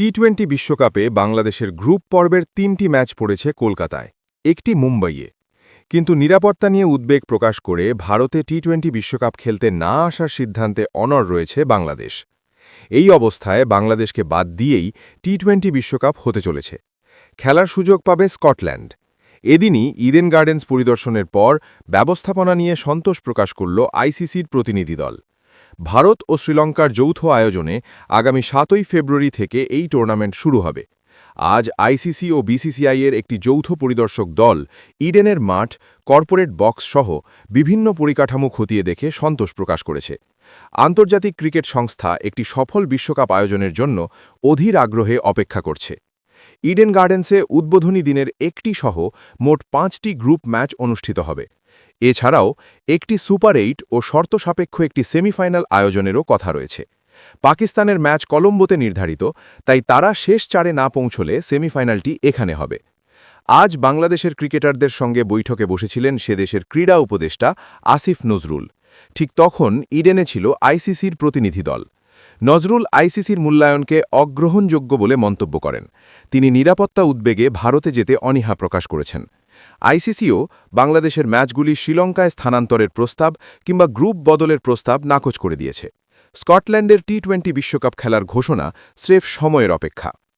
টি-20 বিশ্বকাপে বাংলাদেশের গ্রুপ পর্বের ৩টি ম্যাচ পড়েছে কলকাতায়, একটি মুম্বাইয়ে। কিন্তু নিরাপত্তা নিয়ে উদ্বেগ প্রকাশ করে ভারতে টি-20 বিশ্বকাপ খেলতে না আসার সিদ্ধান্তে অনড় রয়েছে বাংলাদেশ। এই অবস্থায় বাংলাদেশকে বাদ দিয়েই টি-20 বিশ্বকাপ হতে চলেছে। খেলার সুযোগ পাবে স্কটল্যান্ড। এদিনই ইডেন গার্ডেন্স পরিদর্শনের পর ব্যবস্থাপনা নিয়ে সন্তোষ প্রকাশ করল আইসিসির প্রতিনিধি দল। ভারত ও শ্রীলঙ্কার যৌথ আয়োজনে আগামী ৭ই ফেব্রুয়ারি থেকে এই টুর্নামেন্ট শুরু হবে। আজ আইসিসি ও বিসিসিআইয়ের একটি যৌথ পরিদর্শক দল ইডেনের মাঠ, কর্পোরেট বক্স সহ বিভিন্ন পরিকাঠামো খতিয়ে দেখে সন্তোষ প্রকাশ করেছে। আন্তর্জাতিক ক্রিকেট সংস্থা একটি সফল বিশ্বকাপ আয়োজনের জন্য অধীর আগ্রহে অপেক্ষা করছে। ইডেন গার্ডেন্সে উদ্বোধনী দিনের একটি সহ মোট 5টি গ্রুপ ম্যাচ অনুষ্ঠিত হবে। এছাড়াও একটি সুপার 8 ও শর্ত সাপেক্ষ একটি সেমিফাইনাল আয়োজনেরও কথা রয়েছে। পাকিস্তানের ম্যাচ কলম্বোতে নির্ধারিত, তাই তারা শেষ 4-এ না পৌঁছলে সেমিফাইনালটি এখানে হবে। আজ বাংলাদেশের ক্রিকেটারদের সঙ্গে বৈঠকে বসেছিলেন সে দেশের ক্রীড়া উপদেষ্টা আসিফ নজরুল। ঠিক তখন ইডেনে ছিল আইসিসির প্রতিনিধি দল। নজরুল আইসিসির মূল্যায়নকে অগ্রহণযোগ্য বলে মন্তব্য করেন। তিনি নিরাপত্তা উদ্বেগে ভারতে যেতে অনীহা প্রকাশ করেছেন। আইসিসিও বাংলাদেশের ম্যাচগুলি শ্রীলঙ্কায় স্থানান্তরের প্রস্তাব কিংবা গ্রুপ বদলের প্রস্তাব নাকচ করে দিয়েছে। স্কটল্যান্ডের টি-20 বিশ্বকাপ খেলার ঘোষণা স্রেফ সময়ের অপেক্ষা।